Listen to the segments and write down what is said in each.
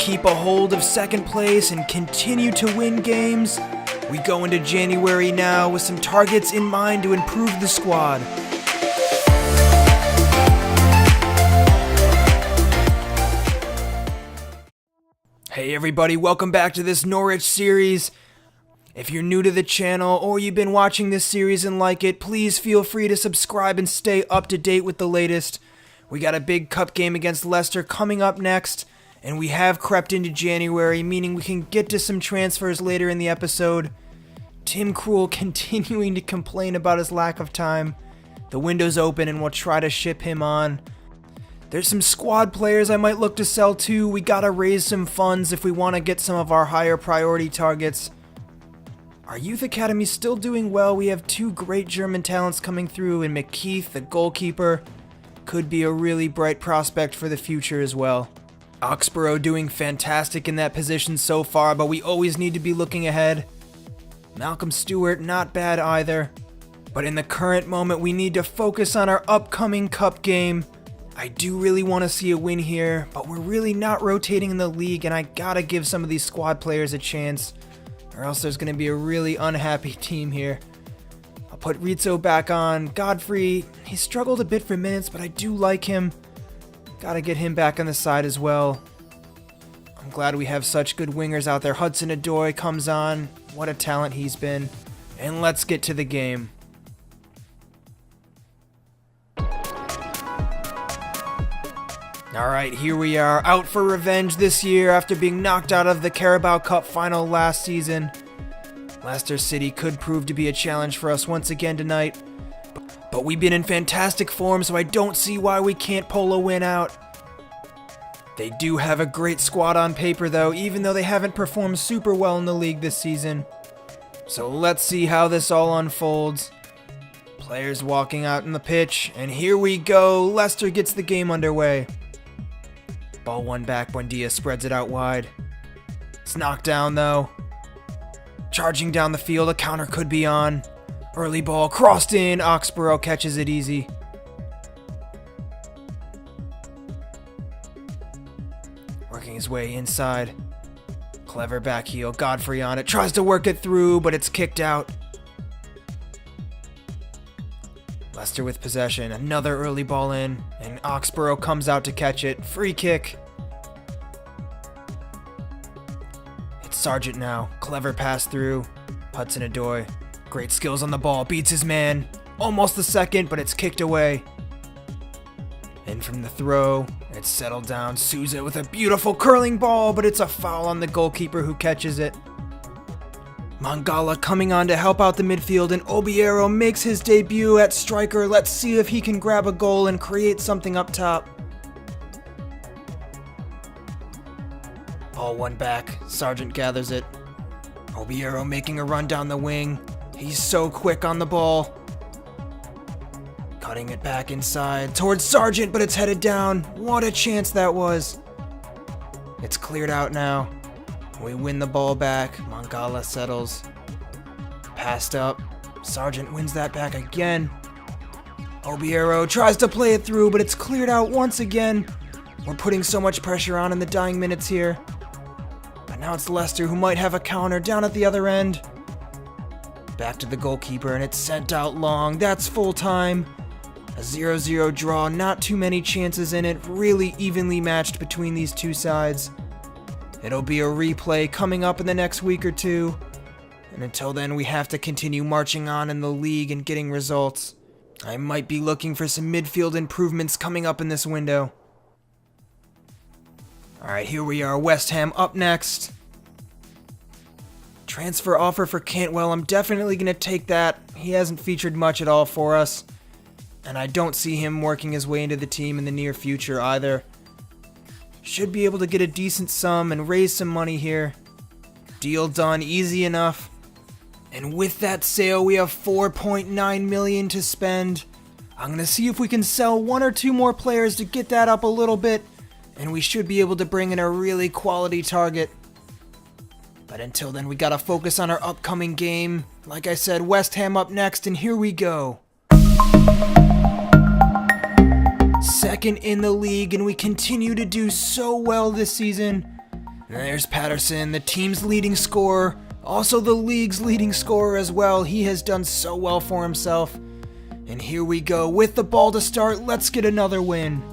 keep a hold of second place and continue to win games, we go into January now with some targets in mind to improve the squad. Hey everybody, welcome back to this Norwich series. If you're new to the channel or you've been watching this series and like it, please feel free to subscribe and stay up to date with the latest. We got a big cup game against Leicester coming up next, and we have crept into January, meaning we can get to some transfers later in the episode. Tim Krul continuing to complain about his lack of time. The window's open and we'll try to ship him on. There's some squad players I might look to sell too. We gotta raise some funds if we want to get some of our higher priority targets. Our youth academy's still doing well. We have two great German talents coming through, and McKeith, the goalkeeper, could be a really bright prospect for the future as well. Oxborough doing fantastic in that position so far, but we always need to be looking ahead. Malcolm Stewart, not bad either. But in the current moment, we need to focus on our upcoming cup game. I do really want to see a win here, but we're really not rotating in the league, and I gotta give some of these squad players a chance, or else there's gonna be a really unhappy team here. I'll put Rizzo back on. Godfrey, he struggled a bit for minutes, but I do like him. Gotta get him back on the side as well. I'm glad we have such good wingers out there. Hudson-Odoi comes on. What a talent he's been. And let's get to the game. Alright, here we are, out for revenge this year after being knocked out of the Carabao Cup final last season. Leicester City could prove to be a challenge for us once again tonight, but we've been in fantastic form, so I don't see why we can't pull a win out. They do have a great squad on paper though, even though they haven't performed super well in the league this season. So let's see how this all unfolds. Players walking out in the pitch, and here we go. Leicester gets the game underway. Ball won back, Buendia spreads it out wide. It's knocked down though. Charging down the field, a counter could be on. Early ball crossed in, Oxborough catches it easy. Working his way inside. Clever back heel, Godfrey on it, tries to work it through, but it's kicked out. Leicester with possession, another early ball in, and Oxborough comes out to catch it. Free kick. Sargent now, clever pass through. Hudson-Odoi, great skills on the ball, beats his man. Almost the second, but it's kicked away. In from the throw, it's settled down. Souza with a beautiful curling ball, but it's a foul on the goalkeeper who catches it. Mangala coming on to help out the midfield, and Obiero makes his debut at striker. Let's see if he can grab a goal and create something up top. Ball one back, Sargent gathers it. Obiero making a run down the wing. He's so quick on the ball. Cutting it back inside towards Sargent, but it's headed down. What a chance that was. It's cleared out now. We win the ball back. Mangala settles. Passed up. Sargent wins that back again. Obiero tries to play it through, but it's cleared out once again. We're putting so much pressure on in the dying minutes here. Now it's Leicester who might have a counter down at the other end. Back to the goalkeeper, and it's sent out long. That's full time. A 0-0 draw, not too many chances in it. Really evenly matched between these two sides. It'll be a replay coming up in the next week or two. And until then, we have to continue marching on in the league and getting results. I might be looking for some midfield improvements coming up in this window. Alright, here we are, West Ham up next. Transfer offer for Cantwell, I'm definitely going to take that. He hasn't featured much at all for us, and I don't see him working his way into the team in the near future either. Should be able to get a decent sum and raise some money here. Deal done, easy enough. And with that sale, we have 4.9 million to spend. I'm going to see if we can sell one or two more players to get that up a little bit, and we should be able to bring in a really quality target. But until then, we gotta focus on our upcoming game. Like I said, West Ham up next, and here we go. Second in the league, and we continue to do so well this season. And there's Patterson, the team's leading scorer, also the league's leading scorer as well. He has done so well for himself. And here we go with the ball to start. Let's get another win.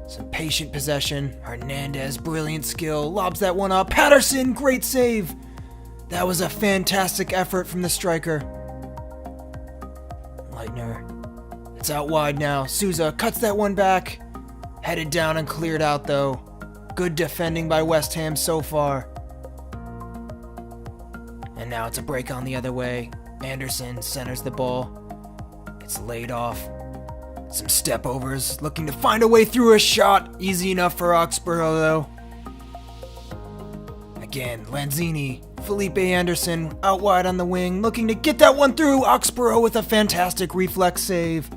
Some patient possession. Hernandez, brilliant skill, lobs that one up. Patterson, great save. That was a fantastic effort from the striker. Leitner. It's out wide now. Souza cuts that one back. Headed down and cleared out though. Good defending by West Ham so far. And now it's a break on the other way. Anderson centers the ball. It's laid off. Some step overs, looking to find a way through a shot. Easy enough for Oxborough though. Again, Lanzini. Felipe Anderson out wide on the wing, looking to get that one through. Oxborough with a fantastic reflex save.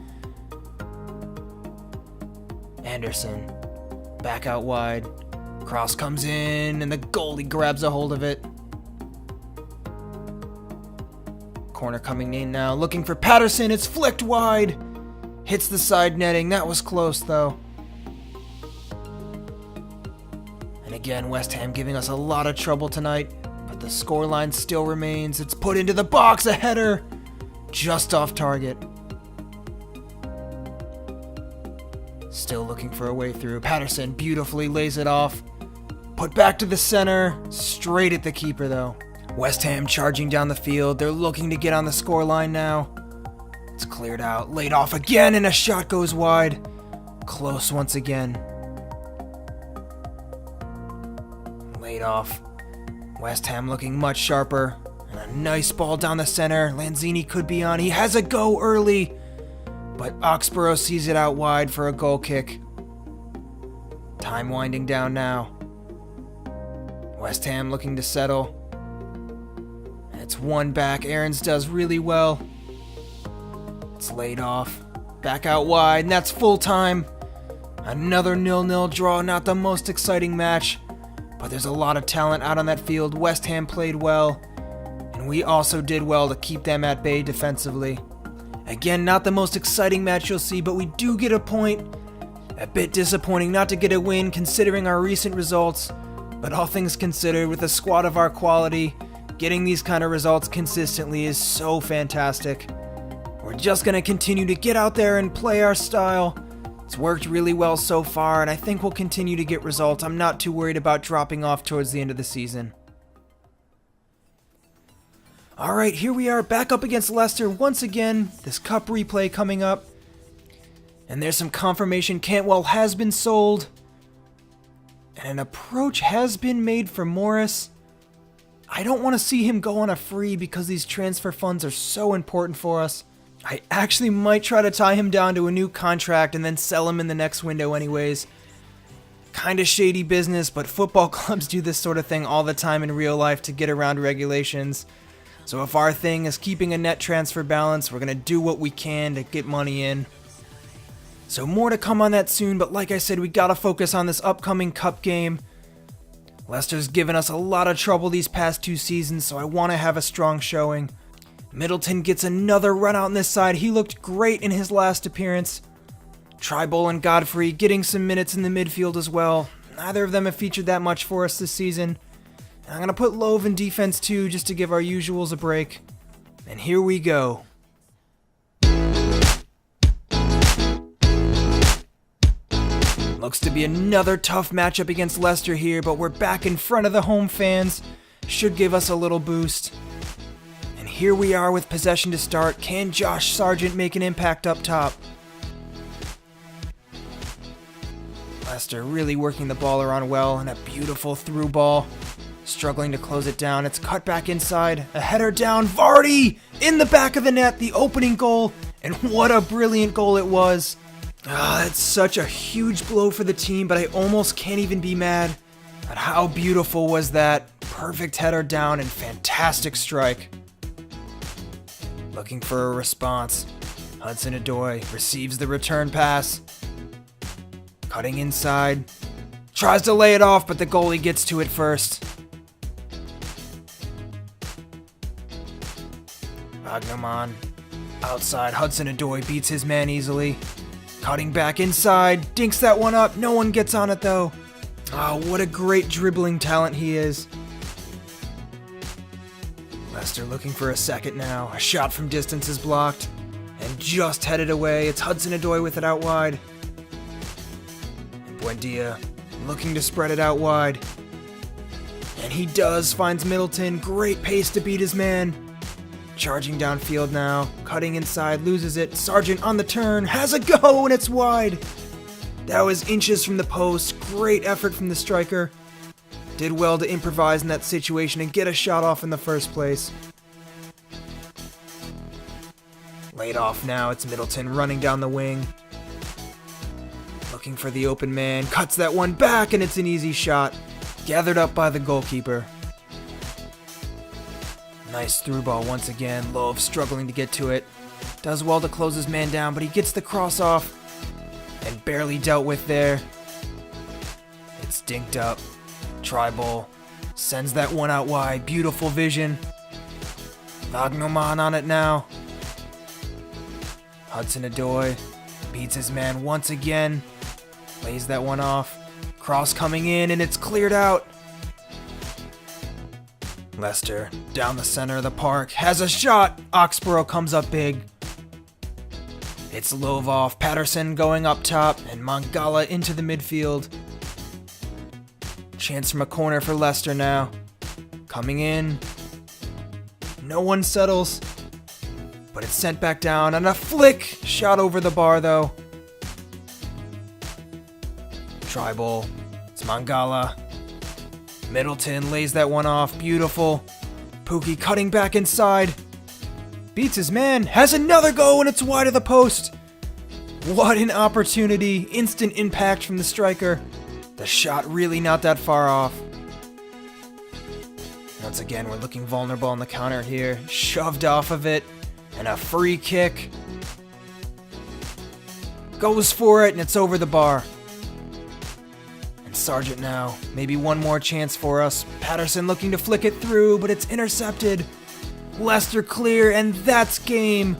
Anderson back out wide. Cross comes in and the goalie grabs a hold of it. Corner coming in now, looking for Patterson. It's flicked wide. Hits the side netting. That was close though. And again, West Ham giving us a lot of trouble tonight. But the scoreline still remains. It's put into the box. A header. Just off target. Still looking for a way through. Patterson beautifully lays it off. Put back to the center. Straight at the keeper though. West Ham charging down the field. They're looking to get on the scoreline now. It's cleared out. Laid off again and a shot goes wide. Close once again. Laid off. West Ham looking much sharper. And a nice ball down the center. Lanzini could be on. He has a go early. But Oxborough sees it out wide for a goal kick. Time winding down now. West Ham looking to settle. It's one back. Aarons does really well. It's laid off. Back out wide, and that's full time. Another 0-0 draw. Not the most exciting match. But there's a lot of talent out on that field. West Ham played well. And we also did well to keep them at bay defensively. Again, not the most exciting match you'll see, but we do get a point. A bit disappointing not to get a win considering our recent results. But all things considered, with a squad of our quality, getting these kind of results consistently is so fantastic. We're just going to continue to get out there and play our style. It's worked really well so far, and I think we'll continue to get results. I'm not too worried about dropping off towards the end of the season. Alright, here we are back up against Leicester once again. This cup replay coming up. And there's some confirmation Cantwell has been sold. And an approach has been made for Morris. I don't want to see him go on a free because these transfer funds are so important for us. I actually might try to tie him down to a new contract and then sell him in the next window anyways. Kinda shady business, but football clubs do this sort of thing all the time in real life to get around regulations. So if our thing is keeping a net transfer balance, we're going to do what we can to get money in. So more to come on that soon, but like I said, we got to focus on this upcoming cup game. Leicester's given us a lot of trouble these past 2 seasons, so I want to have a strong showing. Middleton gets another run out on this side. He looked great in his last appearance. Tribal and Godfrey getting some minutes in the midfield as well. Neither of them have featured that much for us this season. I'm going to put Love in defense too, just to give our usuals a break. And here we go. Looks to be another tough matchup against Leicester here, but we're back in front of the home fans. Should give us a little boost. And here we are with possession to start. Can Josh Sargent make an impact up top? Leicester really working the ball around well, and a beautiful through ball. Struggling to close it down. It's cut back inside. A header down. Vardy in the back of the net. The opening goal. And what a brilliant goal it was. That's such a huge blow for the team, but I almost can't even be mad at how beautiful was that. Perfect header down and fantastic strike. Looking for a response. Hudson-Odoi receives the return pass. Cutting inside. Tries to lay it off, but the goalie gets to it first. Wagnerman outside. Hudson-Odoi beats his man easily. Cutting back inside. Dinks that one up. No one gets on it though. Oh, what a great dribbling talent he is. Leicester looking for a second now. A shot from distance is blocked. And just headed away. It's Hudson-Odoi with it out wide. And Buendia looking to spread it out wide. And he does, finds Middleton. Great pace to beat his man. Charging downfield now. Cutting inside, loses it. Sargent on the turn. Has a go, and it's wide. That was inches from the post. Great effort from the striker. Did well to improvise in that situation and get a shot off in the first place. Laid off now, it's Middleton running down the wing. Looking for the open man, cuts that one back, and it's an easy shot. Gathered up by the goalkeeper. Nice through ball once again, Love struggling to get to it. Does well to close his man down, but he gets the cross off. And barely dealt with there. It's dinked up. Tribal sends that one out wide. Beautiful vision. Wagnerman on it now. Hudson-Odoi beats his man once again. Lays that one off. Cross coming in and it's cleared out. Leicester down the center of the park. Has a shot. Oxborough comes up big. It's Lovov, Patterson going up top, and Mangala into the midfield. Chance from a corner for Leicester now. Coming in. No one settles. But it's sent back down, and a flick! Shot over the bar, though. Tribal. It's Mangala. Middleton lays that one off. Beautiful. Pookie cutting back inside. Beats his man. Has another go, and it's wide of the post. What an opportunity. Instant impact from the striker. The shot really not that far off. Once again, we're looking vulnerable on the counter here. Shoved off of it. And a free kick. Goes for it, and it's over the bar. And Sargent now. Maybe one more chance for us. Patterson looking to flick it through, but it's intercepted. Leicester clear, and that's game.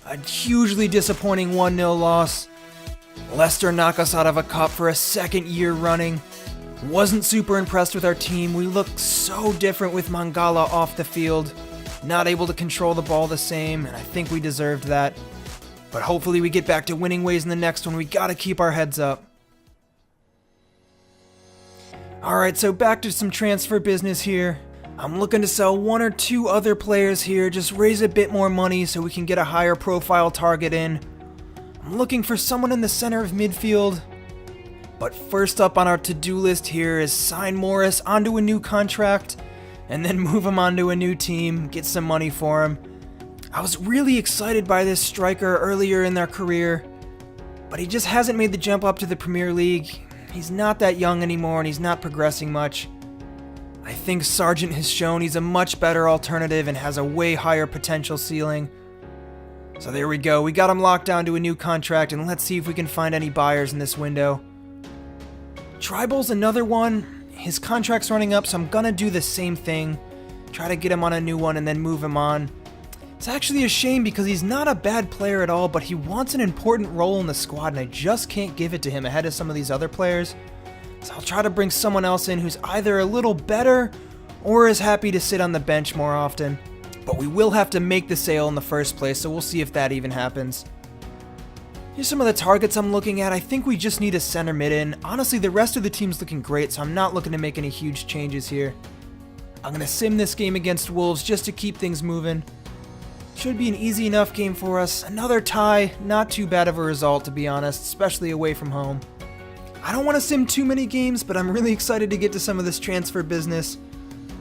A hugely disappointing 1-0 loss. Leicester knock us out of a cup for a second year running. Wasn't super impressed with our team. We looked so different with Mangala off the field. Not able to control the ball the same, and I think we deserved that. But hopefully we get back to winning ways in the next one. We gotta keep our heads up. Alright, so back to some transfer business here. I'm looking to sell one or two other players here, just raise a bit more money so we can get a higher profile target in. I'm looking for someone in the center of midfield. But first up on our to-do list here is sign Morris onto a new contract and then move him onto a new team, get some money for him. I was really excited by this striker earlier in their career, but he just hasn't made the jump up to the Premier League. He's not that young anymore and he's not progressing much. I think Sargent has shown he's a much better alternative and has a way higher potential ceiling. So there we go, we got him locked down to a new contract, and let's see if we can find any buyers in this window. Tribal's another one. His contract's running up, so I'm gonna do the same thing. Try to get him on a new one and then move him on. It's actually a shame because he's not a bad player at all, but he wants an important role in the squad, and I just can't give it to him ahead of some of these other players. So I'll try to bring someone else in who's either a little better or is happy to sit on the bench more often. But we will have to make the sale in the first place, so we'll see if that even happens. Here's some of the targets I'm looking at. I think we just need a center mid in. Honestly, the rest of the team's looking great, so I'm not looking to make any huge changes here. I'm going to sim this game against Wolves just to keep things moving. Should be an easy enough game for us. Another tie, not too bad of a result to be honest, especially away from home. I don't want to sim too many games, but I'm really excited to get to some of this transfer business.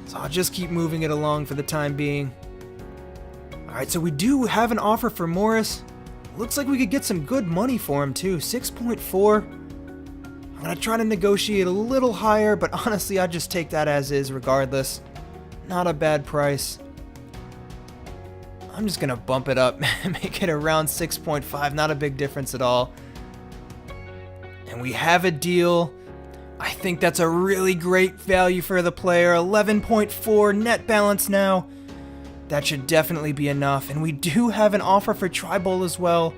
So I'll just keep moving it along for the time being. Alright, so we do have an offer for Morris. Looks like we could get some good money for him too, 6.4. I'm going to try to negotiate a little higher, but honestly I'd just take that as is regardless. Not a bad price. I'm just going to bump it up, make it around 6.5, not a big difference at all. And we have a deal. I think that's a really great value for the player, 11.4 net balance now. That should definitely be enough, and we do have an offer for Tribal as well.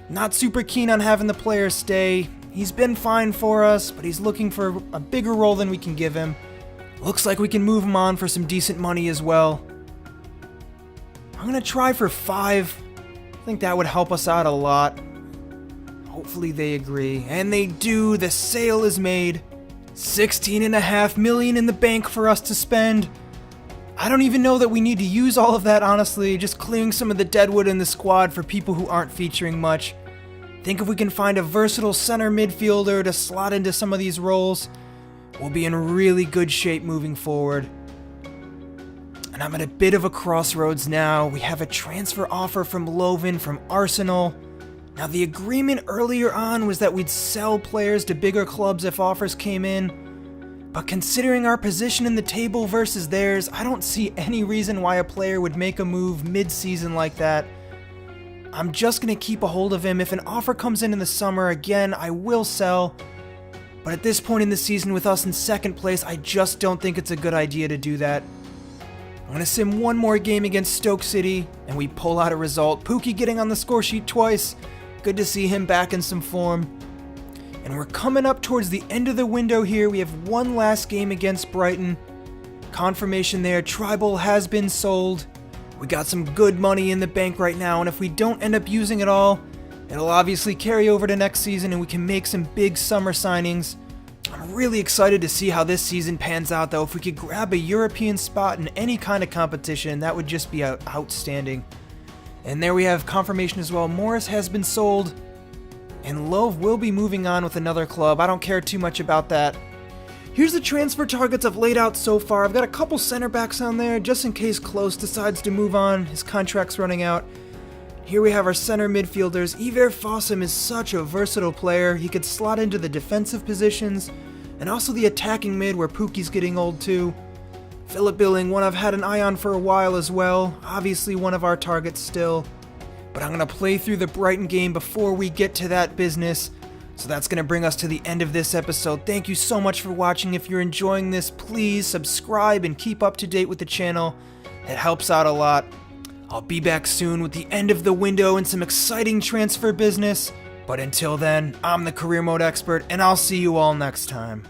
Not super keen on having the player stay. He's been fine for us, but he's looking for a bigger role than we can give him. Looks like we can move him on for some decent money as well. I'm going to try for 5. I think that would help us out a lot. Hopefully they agree. And they do. The sale is made. 16.5 million in the bank for us to spend. I don't even know that we need to use all of that, honestly. Just clearing some of the deadwood in the squad for people who aren't featuring much. Think if we can find a versatile center midfielder to slot into some of these roles, we'll be in really good shape moving forward. And I'm at a bit of a crossroads now. We have a transfer offer from Loven from Arsenal. Now, the agreement earlier on was that we'd sell players to bigger clubs if offers came in. But considering our position in the table versus theirs, I don't see any reason why a player would make a move mid-season like that. I'm just going to keep a hold of him. If an offer comes in the summer, again, I will sell. But at this point in the season, with us in second place, I just don't think it's a good idea to do that. I'm going to sim one more game against Stoke City, and we pull out a result. Pookie getting on the score sheet twice. Good to see him back in some form. And we're coming up towards the end of the window here. We have one last game against Brighton. Confirmation there, Tribal has been sold. We got some good money in the bank right now, and if we don't end up using it all, it'll obviously carry over to next season and we can make some big summer signings. I'm really excited to see how this season pans out, though. If we could grab a European spot in any kind of competition, that would just be outstanding. And there we have confirmation as well. Morris has been sold, and Love will be moving on with another club. I don't care too much about that. Here's the transfer targets I've laid out so far. I've got a couple center backs on there, just in case Klose decides to move on. His contract's running out. Here we have our center midfielders. Iver Fossum is such a versatile player. He could slot into the defensive positions, and also the attacking mid where Pookie's getting old too. Philip Billing, one I've had an eye on for a while as well. Obviously one of our targets still. But I'm going to play through the Brighton game before we get to that business. So that's going to bring us to the end of this episode. Thank you so much for watching. If you're enjoying this, please subscribe and keep up to date with the channel. It helps out a lot. I'll be back soon with the end of the window and some exciting transfer business. But until then, I'm the Career Mode Expert, and I'll see you all next time.